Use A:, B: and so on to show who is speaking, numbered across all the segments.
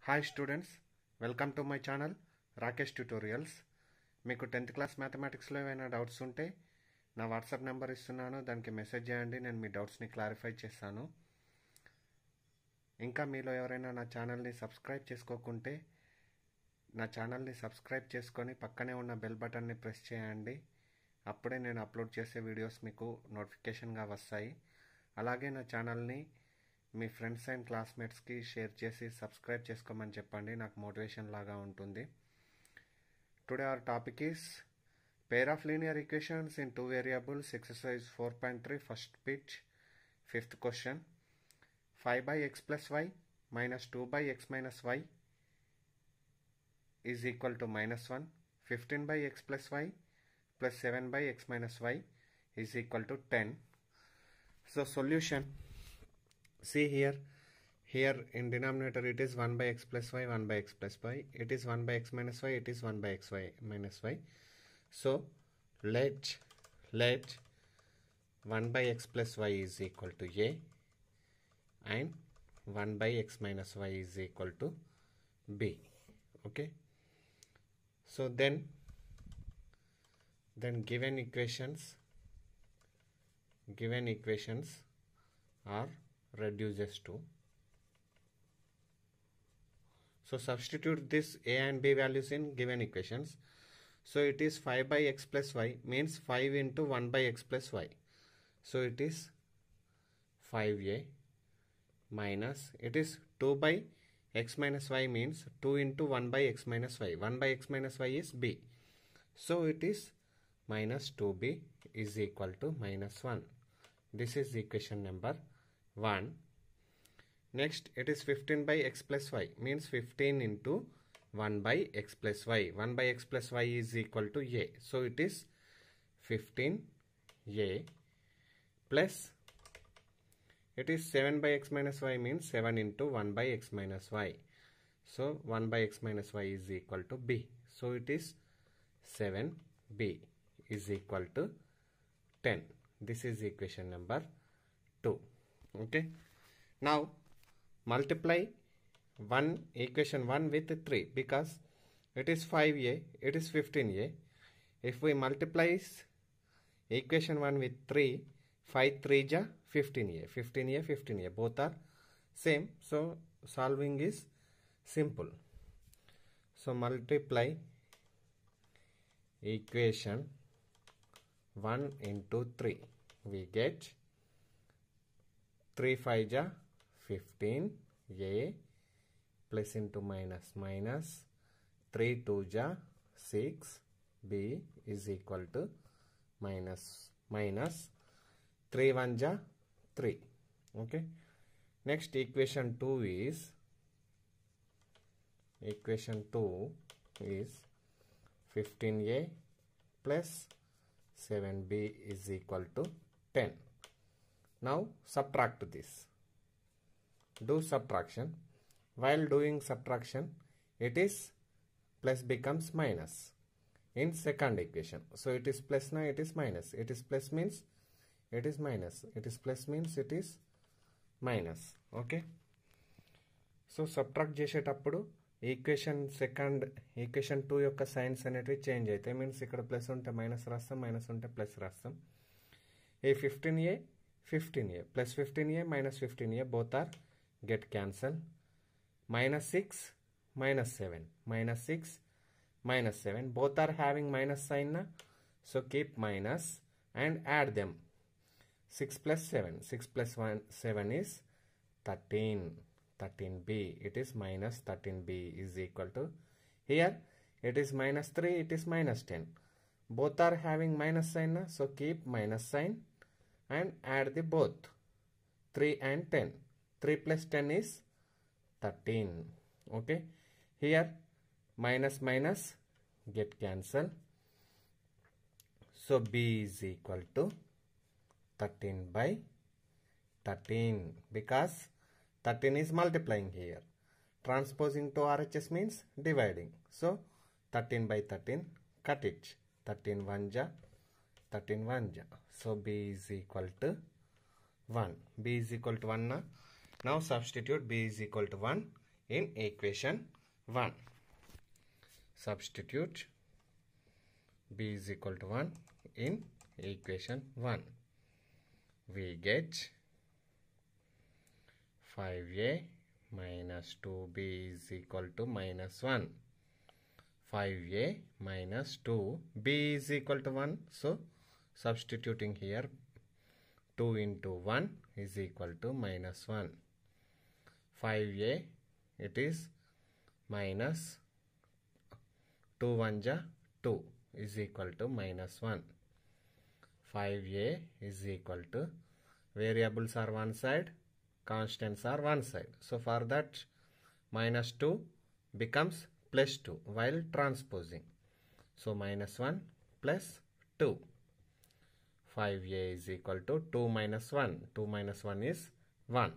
A: Hi students, welcome to my channel Rakesh tutorials. మీకు 10th class మ్యాథమెటిక్స్లో ఏమైనా doubts ఉంటే నా వాట్సాప్ నెంబర్ ఇస్తున్నాను, దానికి మెసేజ్ చేయండి. నేను మీ డౌట్స్ని క్లారిఫై చేస్తాను. ఇంకా మీలో ఎవరైనా నా ఛానల్ని సబ్స్క్రైబ్ చేసుకోకుంటే నా ఛానల్ని సబ్స్క్రైబ్ చేసుకొని పక్కనే ఉన్న బెల్ బటన్ని ప్రెస్ చేయండి. అప్పుడే నేను అప్లోడ్ చేసే వీడియోస్ మీకు నోటిఫికేషన్గా వస్తాయి. అలాగే నా ఛానల్ని మీ ఫ్రెండ్స్ అండ్ క్లాస్మేట్స్కి షేర్ చేసి సబ్స్క్రైబ్ చేసుకోమని చెప్పండి, నాకు మోటివేషన్ లాగా ఉంటుంది. Today our topic is pair of linear equations in two variables, exercise 4.3, first bit, fifth question. 5 by x plus y minus 2 by x minus y is equal to minus 1. 15 by x plus y plus 7 by x minus y is equal to 10. So solution, see here in denominator it is 1 by x plus y, 1 by x plus y, it is 1 by x minus y, it is 1 by x y minus y. So let 1 by x plus y is equal to a and 1 by x minus y is equal to b. Okay, so then given equations are reduces to, so substitute this a and b values in given equations. So it is 5 by x plus y means 5 into 1 by x plus y. So it is 5a minus, it is 2 by x minus y means 2 into 1 by x minus y. 1 by x minus y is b. So it is minus 2b is equal to minus 1. This is equation number 1. Next, it is 15 by x plus y means 15 into 1 by x plus y. 1 by x plus y is equal to a. So it is 15a plus, it is 7 by x minus y means 7 into 1 by x minus y. So 1 by x minus y is equal to b. So it is 7b is equal to 10. This is equation number 2. Okay. Now multiply equation 1 with 3 because it is 5a, it is 15a. If we multiply equation 1 with 3, 5 3 ja 15a, 15a, both are same. So solving is simple. So multiply equation 1 into 3, we get 3 5 ja 15a plus into minus minus 3 2 ja 6b is equal to minus 3 1 ja 3. Okay, next equation 2 is 15a plus 7b is equal to 10. Now subtract this. Do subtraction. While doing subtraction, it is plus becomes minus in second equation. So it is plus, now it is minus. It is plus means it is minus. It is plus means it is minus. Okay. So subtract చేసేటప్పుడు equation 2 యొక్క science అనేటివి change అవుతాయి. Means ఇక్కడ plus ఉంటే minus రాస్తాం, minus ఉంటే plus రాస్తాం. ఈ 15a plus 15a minus 15a both are get cancel. Minus 6 minus 7, minus 6 minus 7, both are having minus sign na? So keep minus and add them. 6 plus 7 is 13b. It is minus 13b is equal to, here it is minus 3, it is minus 10, both are having minus sign na? So keep minus sign and add the both 3 and 10. 3 plus 10 is 13. Okay, here minus minus get cancel. So b is equal to 13 by 13 because 13 is multiplying here. Transposing to RHS means dividing. So 13 by 13, cut it. 13 1 ja 13 1 ja. So b is equal to 1. b is equal to 1 na? Now substitute b is equal to 1 in equation 1. Substitute b is equal to 1 in equation 1. We get 5a minus 2b is equal to minus 1. 5a minus 2b is equal to 1. So substituting here, 2 into 1 is equal to minus 1. 5a, it is minus 2 1 ja 2 is equal to minus 1. 5a is equal to, variables are one side, constants are one side. So for that, minus 2 becomes plus 2 while transposing. So minus 1 plus 2. 5a is equal to 2 minus 1. 2 minus 1 is 1.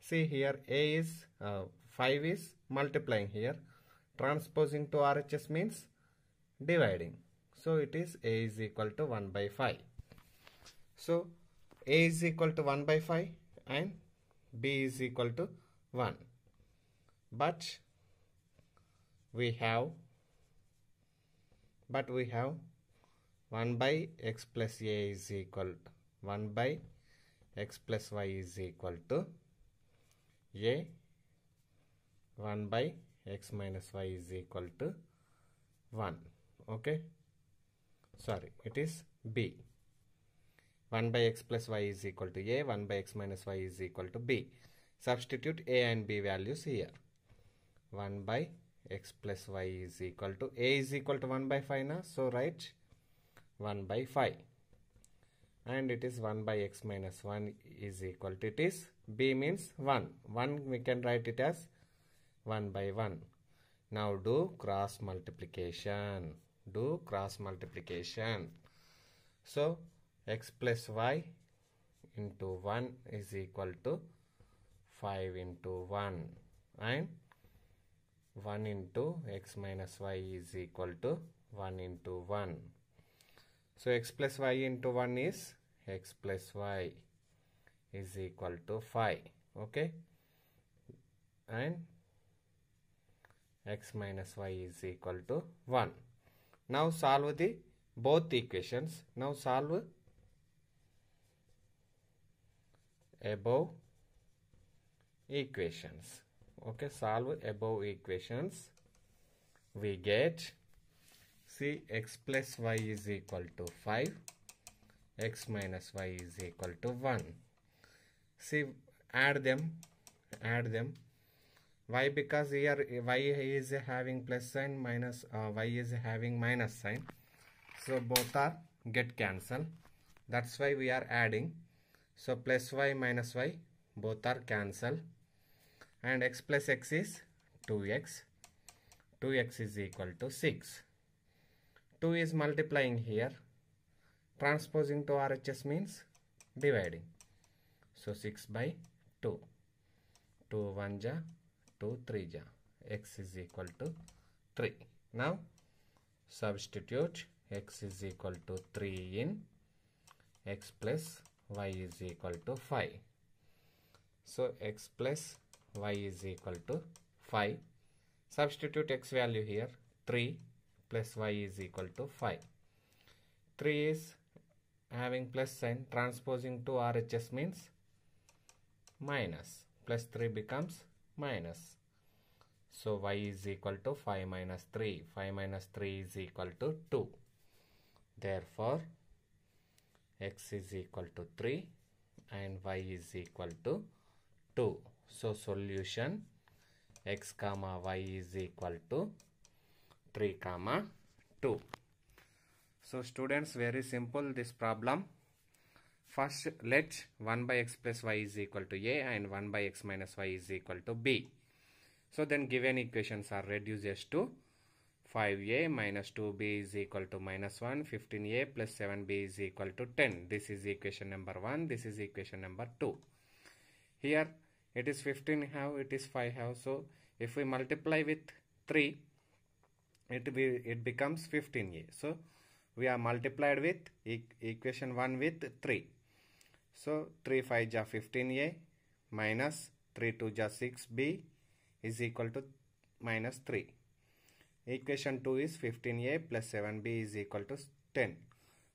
A: See here, a is 5 is multiplying here. Transposing to RHS means dividing. So it is a is equal to 1 by 5. So a is equal to 1 by 5 and b is equal to 1. But we have 1 by x plus a is equal to 1 by x plus y is equal to a, 1 by x minus y is equal to 1. Okay, sorry, it is b. 1 by x plus y is equal to a, 1 by x minus y is equal to b. Substitute a and b values here. 1 by x plus y is equal to, a is equal to 1 by 5 na, so write 1 by 5. And it is 1 by x minus 1 is equal to, it is b means 1. 1 we can write it as 1 by 1. Now do cross multiplication. Do cross multiplication. So x plus y into 1 is equal to 5 into 1 and 1 into x minus y is equal to 1 into 1. So x plus y into 1 is x plus y is equal to 5. Okay, and x minus y is equal to 1. Now solve the both equations. Now solve above equations. Okay, solve above equations. We get, see, x plus y is equal to 5, x minus y is equal to 1. See, add them. Why? Because here y is having plus sign, minus y is having minus sign. So both are get cancelled. That's why we are adding. So plus y minus y both are cancelled. And x plus x is 2x. 2x is equal to 6. 2 is multiplying here. Transposing to RHS means dividing. So 6 by 2. 2 1 ja, 2 3 ja. X is equal to 3. Now substitute x is equal to 3 in x plus y is equal to 5. So x plus y is equal to 5. Substitute x value here, 3 plus y is equal to 5. 3 is having plus sign, transposing to RHS means minus. Plus 3 becomes minus. So y is equal to 5 minus 3. 5 minus 3 is equal to 2. Therefore, x is equal to 3 and y is equal to 2. So solution, x comma y is equal to 3 comma 2. So students, very simple this problem. First let 1 by x plus y is equal to a and 1 by x minus y is equal to b. So then given equations are reduced to 5a minus 2b is equal to minus 1, 15a plus 7b is equal to 10. This is equation number 1. This is equation number 2. Here it is 15 have, it is 5 have. So if we multiply with 3, it becomes 15a. So we are multiplied with equation 1 with 3. So 3 5 ja 15a minus 3 2 ja 6b is equal to minus 3. Equation 2 is 15a plus 7b is equal to 10.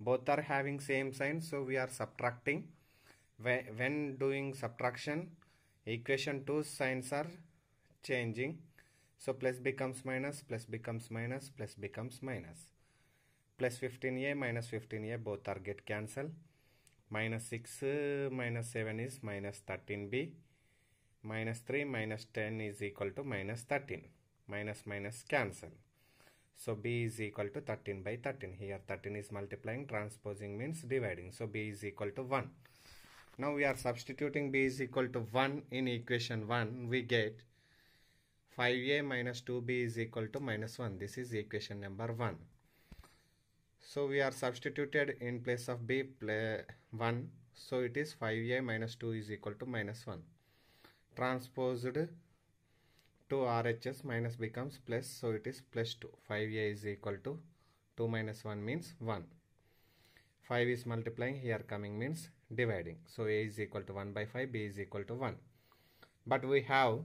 A: Both are having same sign, so we are subtracting. When doing subtraction, equation 2 signs are changing. So plus becomes minus, plus becomes minus, plus becomes minus. Plus 15a minus 15a both are get cancelled. Minus 6 minus 7 is minus 13b. Minus 3 minus 10 is equal to minus 13. Minus minus cancel. So b is equal to 13 by 13. Here 13 is multiplying, transposing means dividing. So b is equal to 1. Now we are substituting b is equal to 1 in equation 1. We get 5a minus 2b is equal to minus 1. This is equation number 1. So we are substituted in place of b 1. So it is 5a minus 2 is equal to minus 1. Transposed to RHS, minus becomes plus. So it is plus 2. 5a is equal to 2 minus 1 means 1. 5 is multiplying, here coming means dividing. So a is equal to 1 by 5, b is equal to 1. But we have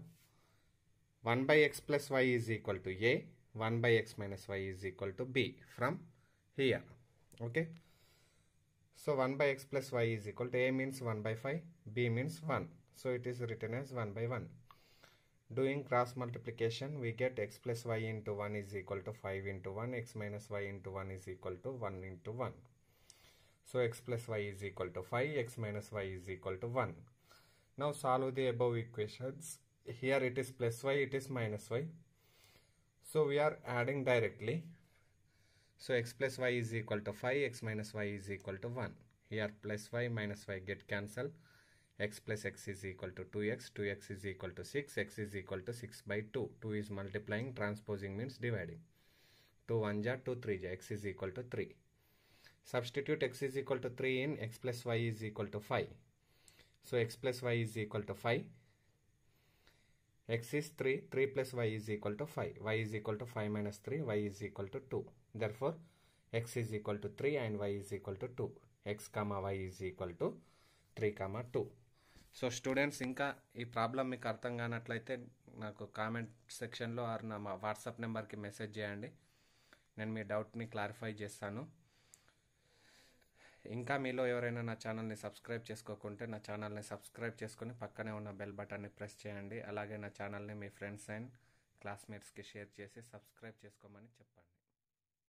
A: 1 by x plus y is equal to a, 1 by x minus y is equal to b from here. Okay. So 1 by x plus y is equal to a means 1 by 5, b means 1. So it is written as 1 by 1. Doing cross multiplication, we get x plus y into 1 is equal to 5 into 1, x minus y into 1 is equal to 1 into 1. So x plus y is equal to 5, x minus y is equal to 1. Now solve the above equations. Here it is plus y, it is minus y. So we are adding directly. So x plus y is equal to 5, x minus y is equal to 1. Here plus y minus y get cancelled. X plus x is equal to 2x, 2x is equal to 6, x is equal to 6 by 2. 2 is multiplying, transposing means dividing. 2 1 ja, 2 3 ja, x is equal to 3. Substitute x is equal to 3 in x plus y is equal to 5. So x plus y is equal to 5. X is 3, 3 plus y is equal to 5. Y is equal to 5 minus 3, y is equal to 2. Therefore, x is equal to 3 and y is equal to 2. X comma y is equal to 3 comma 2. So students ఇంకా ఈ problem మీకు అర్థం కానట్లయితే నాకు comment సెక్షన్లో are నా WhatsApp నెంబర్కి message చేయండి. నేను మీ డౌట్ని క్లారిఫై చేస్తాను. ఇంకా మీలో ఎవరైనా నా ఛానల్ని సబ్స్క్రైబ్ చేసుకోకుంటే నా ఛానల్ని సబ్స్క్రైబ్ చేసుకొని పక్కనే ఉన్న బెల్ బటన్ని ప్రెస్ చేయండి. అలాగే నా ఛానల్ని మీ ఫ్రెండ్స్ అండ్ క్లాస్మేట్స్కి షేర్ చేసి సబ్స్క్రైబ్ చేసుకోమని చెప్పండి.